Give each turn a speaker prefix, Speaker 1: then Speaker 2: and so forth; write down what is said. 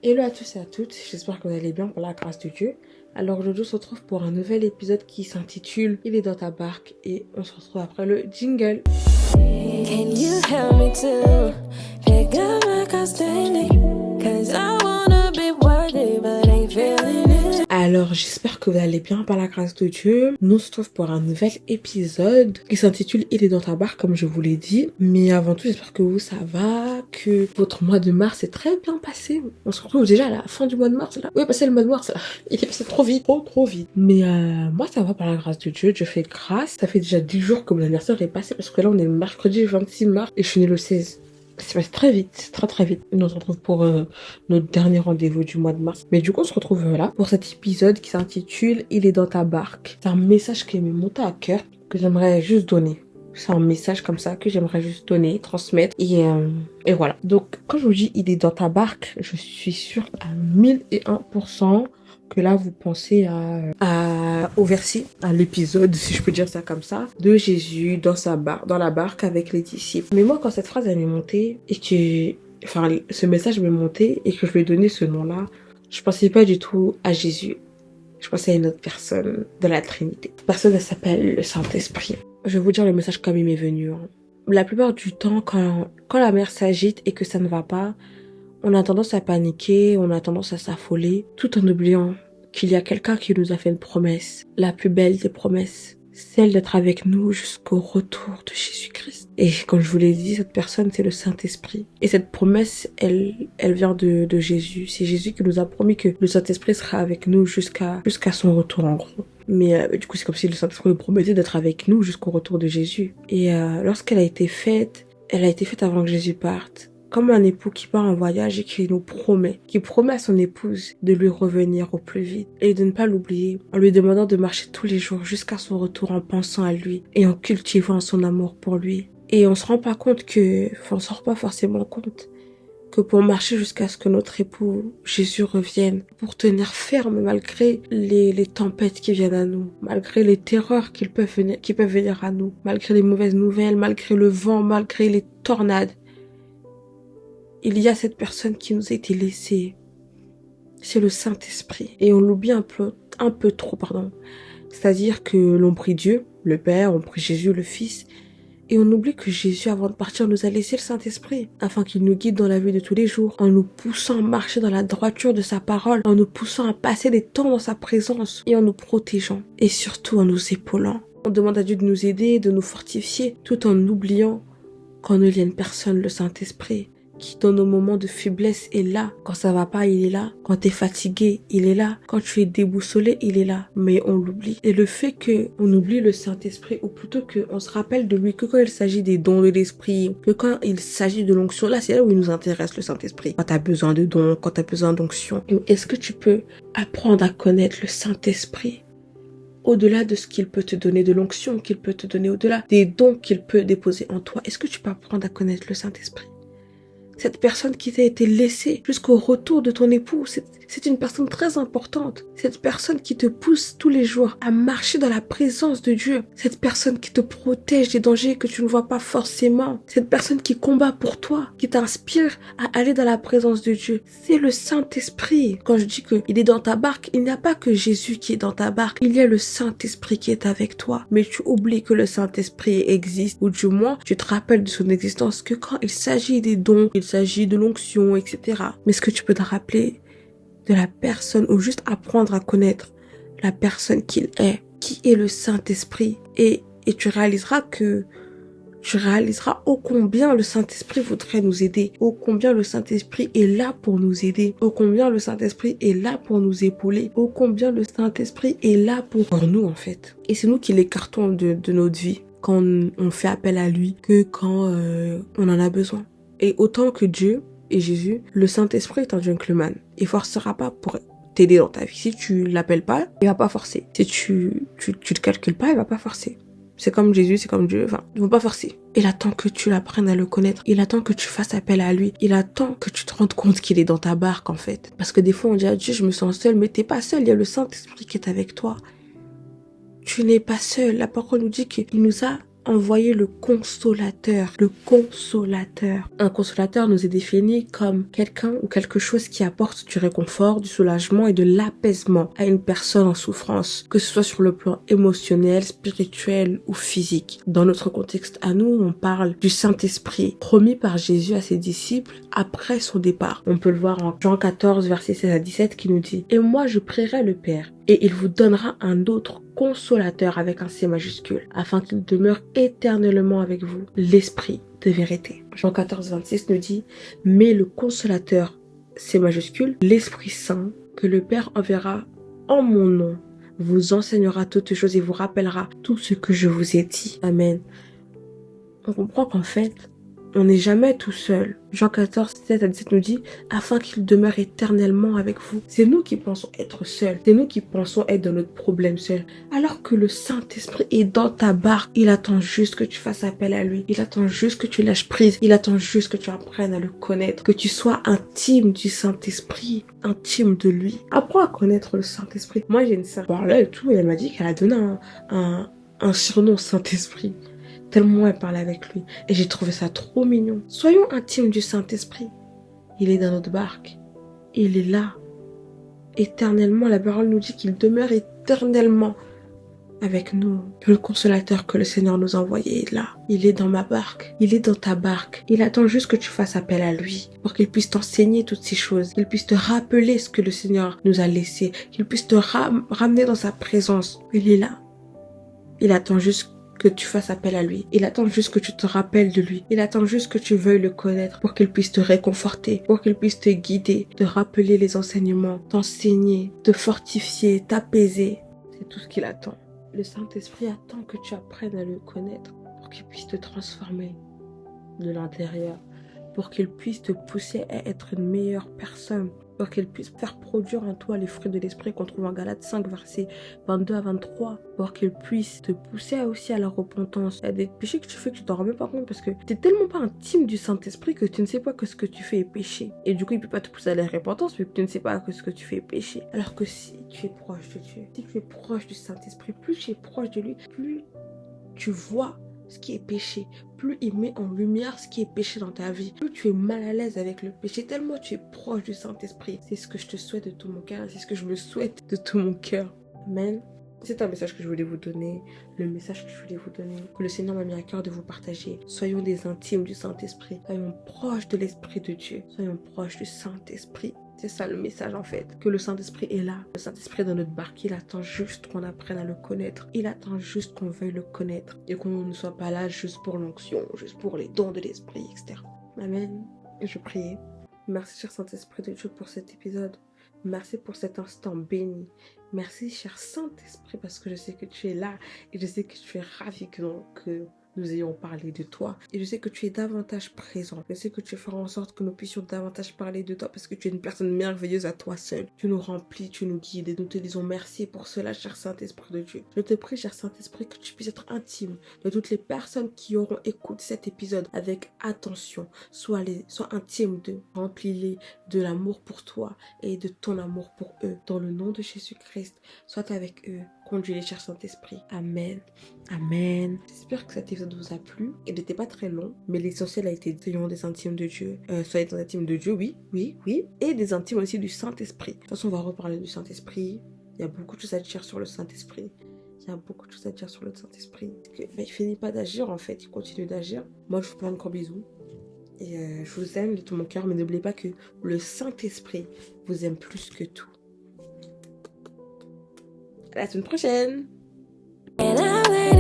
Speaker 1: Hello à tous et à toutes, j'espère que vous allez bien par la grâce de Dieu. Alors aujourd'hui on se retrouve pour un nouvel épisode qui s'intitule Il est dans ta barque et on se retrouve après le jingle.
Speaker 2: Can you help me to pick up my cause daily? Cause I wanna be worthy but ain't feeling it.
Speaker 1: Alors j'espère que vous allez bien par la grâce de Dieu. Nous on se retrouve pour un nouvel épisode qui s'intitule Il est dans ta barque comme je vous l'ai dit. Mais avant tout j'espère que vous ça va, que votre mois de mars est très bien passé. On se retrouve déjà à la fin du mois de mars là. Oui passé le mois de mars là. Il est passé trop vite, trop vite. Mais moi ça va par la grâce de Dieu, Dieu fait grâce. Ça fait déjà 10 jours que mon anniversaire est passé parce que là on est mercredi 26 mars et je suis née le 16. C'est passé très vite, très vite. Nous on se retrouve pour notre dernier rendez-vous du mois de mars. Mais du coup, on se retrouve là pour cet épisode qui s'intitule Il est dans ta barque. C'est un message qui m'est monté à cœur, que j'aimerais juste donner. C'est un message comme ça que j'aimerais juste donner, transmettre. Et voilà. Donc, quand je vous dis Il est dans ta barque, je suis sûre à 1001% que là, vous pensez au verset, à l'épisode, si je peux dire ça comme ça, de Jésus dans la barque avec les disciples. Mais moi, quand cette phrase, elle m'est montée et que, enfin, ce message m'est monté et que je lui ai donné ce nom-là, je pensais pas du tout à Jésus. Je pensais à une autre personne de la Trinité. Cette personne, elle s'appelle le Saint-Esprit. Je vais vous dire le message comme il m'est venu. La plupart du temps, quand la mer s'agite et que ça ne va pas, on a tendance à paniquer, on a tendance à s'affoler, tout en oubliant qu'il y a quelqu'un qui nous a fait une promesse, la plus belle des promesses, celle d'être avec nous jusqu'au retour de Jésus-Christ. Et comme je vous l'ai dit, cette personne, c'est le Saint-Esprit. Et cette promesse, elle vient de Jésus. C'est Jésus qui nous a promis que le Saint-Esprit sera avec nous jusqu'à son retour, en gros. Mais du coup, c'est comme si le Saint-Esprit nous promettait d'être avec nous jusqu'au retour de Jésus. Et lorsqu'elle a été faite, elle a été faite avant que Jésus parte. Comme un époux qui part en voyage et qui promet à son épouse de lui revenir au plus vite et de ne pas l'oublier, en lui demandant de marcher tous les jours jusqu'à son retour en pensant à lui et en cultivant son amour pour lui. Et on se rend pas compte on se rend pas forcément compte que pour marcher jusqu'à ce que notre époux Jésus revienne, pour tenir ferme malgré les tempêtes qui viennent à nous, malgré les terreurs qui peuvent venir à nous, malgré les mauvaises nouvelles, malgré le vent, malgré les tornades, il y a cette personne qui nous a été laissée. C'est le Saint-Esprit. Et on l'oublie un peu trop. C'est-à-dire que l'on prie Dieu, le Père, on prie Jésus, le Fils, et on oublie que Jésus, avant de partir, nous a laissé le Saint-Esprit, afin qu'il nous guide dans la vie de tous les jours, en nous poussant à marcher dans la droiture de sa parole, en nous poussant à passer des temps dans sa présence, et en nous protégeant, et surtout en nous épaulant. On demande à Dieu de nous aider, de nous fortifier, tout en oubliant qu'en il y a une personne, le Saint-Esprit, qui dans nos moments de faiblesse est là. Quand ça va pas, il est là. Quand t'es fatigué, il est là. Quand tu es déboussolé, il est là. Mais on l'oublie. Et le fait qu'on oublie le Saint-Esprit, ou plutôt qu'on se rappelle de lui que quand il s'agit des dons de l'Esprit, que quand il s'agit de l'onction, là c'est là où il nous intéresse le Saint-Esprit. Quand t'as besoin de dons, quand t'as besoin d'onction. Est-ce que tu peux apprendre à connaître le Saint-Esprit au-delà de ce qu'il peut te donner, de l'onction qu'il peut te donner, au-delà des dons qu'il peut déposer en toi? Est-ce que tu peux apprendre à connaître le Saint-Esprit? Cette personne qui t'a été laissée jusqu'au retour de ton époux, c'est une personne très importante. Cette personne qui te pousse tous les jours à marcher dans la présence de Dieu. Cette personne qui te protège des dangers que tu ne vois pas forcément. Cette personne qui combat pour toi, qui t'inspire à aller dans la présence de Dieu. C'est le Saint-Esprit. Quand je dis qu'il est dans ta barque, il n'y a pas que Jésus qui est dans ta barque. Il y a le Saint-Esprit qui est avec toi. Mais tu oublies que le Saint-Esprit existe. Ou du moins, tu te rappelles de son existence que quand il s'agit des dons, il s'agit de l'onction, etc. Mais est-ce que tu peux te rappeler de la personne ou juste apprendre à connaître la personne qu'il est, qui est le Saint-Esprit, et tu réaliseras ô combien le Saint-Esprit voudrait nous aider, ô combien le Saint-Esprit est là pour nous aider, ô combien le Saint-Esprit est là pour nous épauler, ô combien le Saint-Esprit est là pour nous en fait. Et c'est nous qui l'écartons de notre vie quand on fait appel à lui que quand on en a besoin. Et autant que Dieu et Jésus, le Saint-Esprit est un gentleman. Il forcera pas pour t'aider dans ta vie. Si tu l'appelles pas, il va pas forcer. Si tu te calcules pas, il va pas forcer. C'est comme Jésus, c'est comme Dieu, enfin, ils vont pas forcer. Il attend que tu l'apprennes à le connaître. Il attend que tu fasses appel à lui. Il attend que tu te rendes compte qu'il est dans ta barque, en fait. Parce que des fois, on dit à Dieu, je me sens seul, mais t'es pas seul, il y a le Saint-Esprit qui est avec toi. Tu n'es pas seul. La parole nous dit qu'il nous a envoyer le consolateur. Le consolateur. Un consolateur nous est défini comme quelqu'un ou quelque chose qui apporte du réconfort, du soulagement et de l'apaisement à une personne en souffrance, que ce soit sur le plan émotionnel, spirituel ou physique. Dans notre contexte à nous, on parle du Saint-Esprit, promis par Jésus à ses disciples après son départ. On peut le voir en Jean 14, versets 16 à 17 qui nous dit « Et moi je prierai le Père, et il vous donnera un autre consolateur avec un C majuscule, afin qu'il demeure éternellement avec vous, l'Esprit de vérité. » Jean 14, 26 nous dit « Mais le consolateur, C majuscule, l'Esprit Saint, que le Père enverra en mon nom, vous enseignera toutes choses et vous rappellera tout ce que je vous ai dit. » Amen. On comprend qu'en fait, on n'est jamais tout seul. Jean 14, 7 à 17 nous dit « Afin qu'il demeure éternellement avec vous. » C'est nous qui pensons être seuls. C'est nous qui pensons être dans notre problème seuls. Alors que le Saint-Esprit est dans ta barque. Il attend juste que tu fasses appel à lui. Il attend juste que tu lâches prise. Il attend juste que tu apprennes à le connaître. Que tu sois intime du Saint-Esprit. Intime de lui. Apprends à connaître le Saint-Esprit. Moi, j'ai une sœur. Bon, là et tout, elle m'a dit qu'elle a donné un surnom au Saint-Esprit. Tellement elle parlait avec lui. Et j'ai trouvé ça trop mignon. Soyons intimes du Saint-Esprit. Il est dans notre barque. Il est là. Éternellement, la parole nous dit qu'il demeure éternellement avec nous. Le consolateur que le Seigneur nous a envoyé est là. Il est dans ma barque. Il est dans ta barque. Il attend juste que tu fasses appel à lui pour qu'il puisse t'enseigner toutes ces choses. Qu'il puisse te rappeler ce que le Seigneur nous a laissé. Qu'il puisse te ramener dans sa présence. Il est là. Il attend juste que tu fasses appel à lui. Il attend juste que tu te rappelles de lui. Il attend juste que tu veuilles le connaître pour qu'il puisse te réconforter, pour qu'il puisse te guider, te rappeler les enseignements, t'enseigner, te fortifier, t'apaiser. C'est tout ce qu'il attend. Le Saint-Esprit attend que tu apprennes à le connaître pour qu'il puisse te transformer de l'intérieur, pour qu'il puisse te pousser à être une meilleure personne, pour qu'il puisse faire produire en toi les fruits de l'esprit qu'on trouve en Galates 5, versets 22 à 23, pour qu'il puisse te pousser aussi à la repentance. Il y a des péchés que tu fais que tu t'en rends même pas compte parce que tu n'es tellement pas intime du Saint-Esprit que tu ne sais pas que ce que tu fais est péché. Et du coup, il ne peut pas te pousser à la repentance, mais tu ne sais pas que ce que tu fais est péché. Alors que si tu es proche de Dieu, si tu es proche du Saint-Esprit, plus tu es proche de lui, plus tu vois ce qui est péché, plus il met en lumière ce qui est péché dans ta vie, plus tu es mal à l'aise avec le péché, tellement tu es proche du Saint-Esprit. C'est ce que je te souhaite de tout mon cœur, c'est ce que je me souhaite de tout mon cœur. Amen. C'est un message que je voulais vous donner, le message que je voulais vous donner, que le Seigneur m'a mis à cœur de vous partager. Soyons des intimes du Saint-Esprit, soyons proches de l'Esprit de Dieu, soyons proches du Saint-Esprit. C'est ça le message en fait, que le Saint-Esprit est là. Le Saint-Esprit est dans notre barque, il attend juste qu'on apprenne à le connaître. Il attend juste qu'on veuille le connaître et qu'on ne soit pas là juste pour l'onction, juste pour les dons de l'Esprit, etc. Amen. Et je prie. Merci cher Saint-Esprit de Dieu pour cet épisode. Merci pour cet instant béni. Merci cher Saint-Esprit parce que je sais que tu es là et je sais que tu es ravi que nous ayons parlé de toi. Et je sais que tu es davantage présent. Je sais que tu feras en sorte que nous puissions davantage parler de toi parce que tu es une personne merveilleuse à toi seule. Tu nous remplis, tu nous guides et nous te disons merci pour cela, cher Saint-Esprit de Dieu. Je te prie, cher Saint-Esprit, que tu puisses être intime de toutes les personnes qui auront écouté cet épisode avec attention. Sois intime d'eux. Remplis-les de l'amour pour toi et de ton amour pour eux. Dans le nom de Jésus-Christ, sois avec eux. Conduis-les, cher Saint-Esprit. Amen. Amen. J'espère que cet épisode vous a plu. Il n'était pas très long, mais l'essentiel a été soyons des intimes de Dieu. Soyez des intimes de Dieu, oui. Et des intimes aussi du Saint-Esprit. De toute façon, on va reparler du Saint-Esprit. Il y a beaucoup de choses à dire sur le Saint-Esprit. Il ne finit pas d'agir en fait. Il continue d'agir. Moi, je vous fais un gros bisou. Et je vous aime de tout mon cœur. Mais n'oubliez pas que le Saint-Esprit vous aime plus que tout. À la semaine prochaine.
Speaker 2: And I let